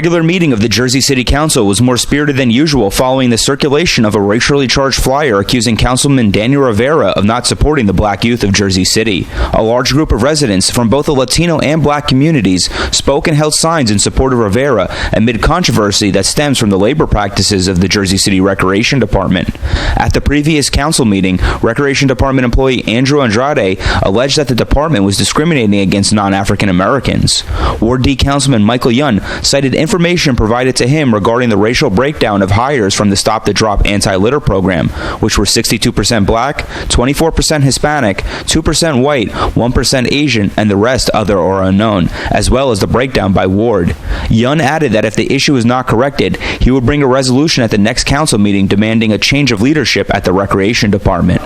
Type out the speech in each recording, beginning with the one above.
Regular meeting of the Jersey City Council was more spirited than usual following the circulation of a racially charged flyer accusing Councilman Daniel Rivera of not supporting the black youth of Jersey City. A large group of residents from both the Latino and black communities spoke and held signs in support of Rivera amid controversy that stems from the labor practices of the Jersey City Recreation Department. At the previous council meeting, Recreation Department employee Andrew Andrade alleged that the department was discriminating against non-African Americans. Ward D Councilman Michael Yun cited information provided to him regarding the racial breakdown of hires from the Stop the Drop anti-litter program, which were 62% black, 24% Hispanic, 2% white, 1% Asian, and the rest other or unknown, as well as the breakdown by ward. Yun added that if the issue is not corrected, he would bring a resolution at the next council meeting demanding a change of leadership at the Recreation Department.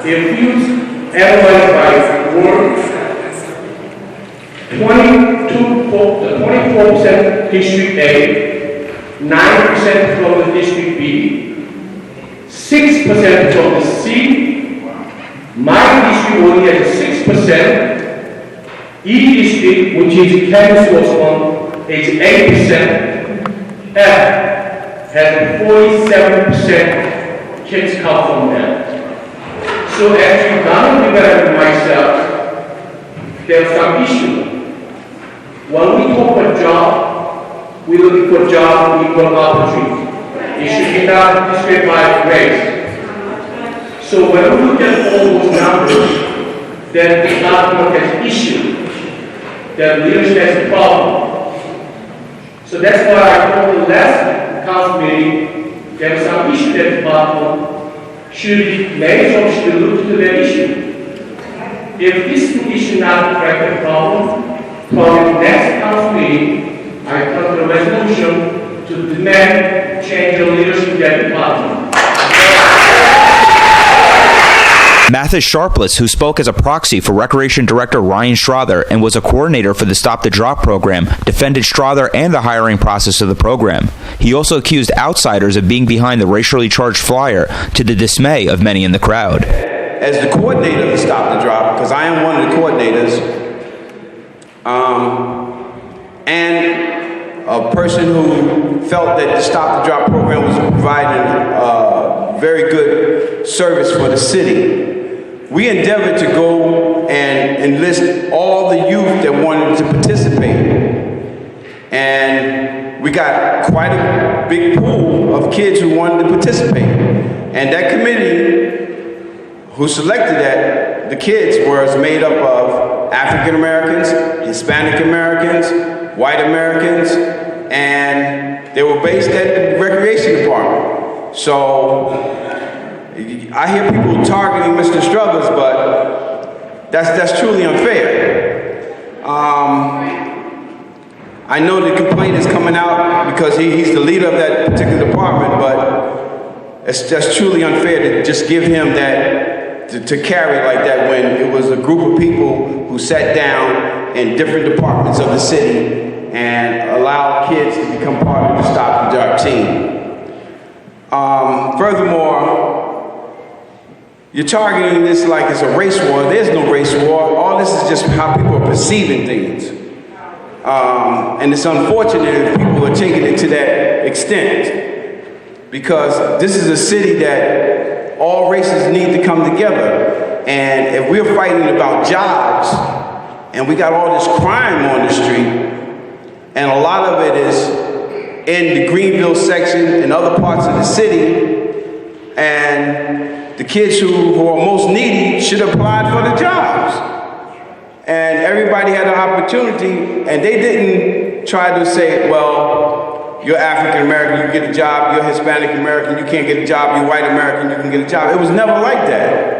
If you analyze by ward, 24% District A, 9% from the District B, 6% from the C. My district only has 6%. E district, which is Kansas one, is 8%. F has 47% kids come from them. So actually, Daniel Rivera and myself, there's some issue. When we talk about job, we look for job equal opportunity. It should be not discriminated by race. So when we look at all those numbers, then the government has issue, that leadership has a problem. So that's why I told the last council meeting, there was some issue that the government should be managed or should look into that issue. If this issue not correct the problem, for the next council meeting, I put a resolution to demand change of leadership in that department. Mathis Sharpless, who spoke as a proxy for Recreation Director Ryan Strother and was a coordinator for the Stop the Drop program, defended Strother and the hiring process of the program. He also accused outsiders of being behind the racially charged flyer, to the dismay of many in the crowd. As the coordinator of the Stop the Drop, because I am one of the coordinators, and a person who felt that the Stop the Drop program was providing very good service for the city, we endeavored to go and enlist all the youth that wanted to participate. And we got quite a big pool of kids who wanted to participate. And that committee who selected that, the kids, was made up of African Americans, Hispanic Americans, white Americans, and they were based at the Recreation Department. So I hear people targeting Mr. Struthers, but that's truly unfair. I know the complaint is coming out because he's the leader of that particular department, but that's truly unfair to just give him that, to carry like that, when it was a group of people who sat down in different departments of the city and allowed kids to become part of the Stop the Drop team. Furthermore, you're targeting this like it's a race war. There's no race war. All this is just how people are perceiving things. And it's unfortunate if people are taking it to that extent, because this is a city that all races need to come together. And if we're fighting about jobs, and we got all this crime on the street, and a lot of it is in the Greenville section and other parts of the city, and the kids who are most needy should apply for the jobs. And everybody had an opportunity, and they didn't try to say, well, you're African American, you get a job, you're Hispanic American, you can't get a job, you're white American, you can get a job. It was never like that.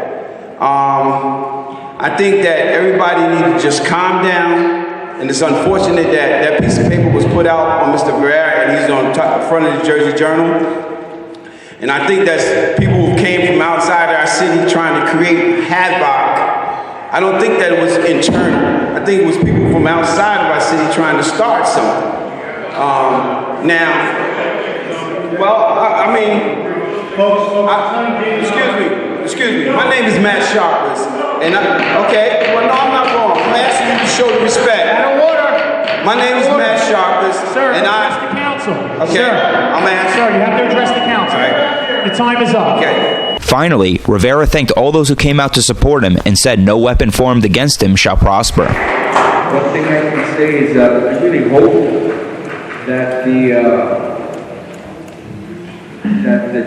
I think that everybody needs to just calm down, and it's unfortunate that that piece of paper was put out on Mr. Rivera, and he's on front of the Jersey Journal. And I think that's people who came from outside our city trying to create havoc. I don't think that it was internal. I think it was people from outside of our city trying to start something. I mean, excuse me. My name is Matt Sharpless, and okay. Well, no, I'm not wrong. I'm asking you to show the respect. Out of order. My name is Matt Sharpless, Sir, and address the council. Okay, Sir, I'm asking. sir, you have to address the council. All right. Your time is up. Okay. Finally, Rivera thanked all those who came out to support him and said no weapon formed against him shall prosper. One thing I can say is I really hope that the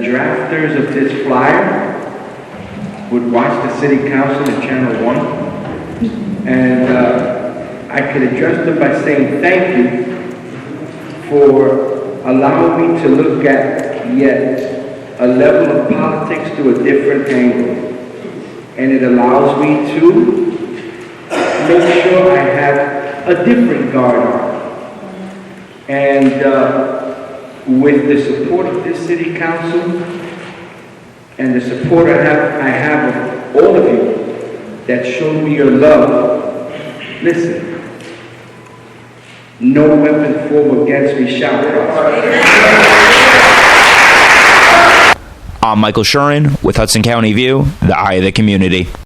drafters of this flyer would watch the city council in Channel 1, and I could address them by saying thank you for allowing me to look at yet a level of politics through a different angle. And it allows me to make sure I have a different guard on. And with the support of this city council and the support I have of all of you that showed me your love, listen, no weapon formed against me shall prosper. I'm Michael Shurin with Hudson County View, the eye of the community.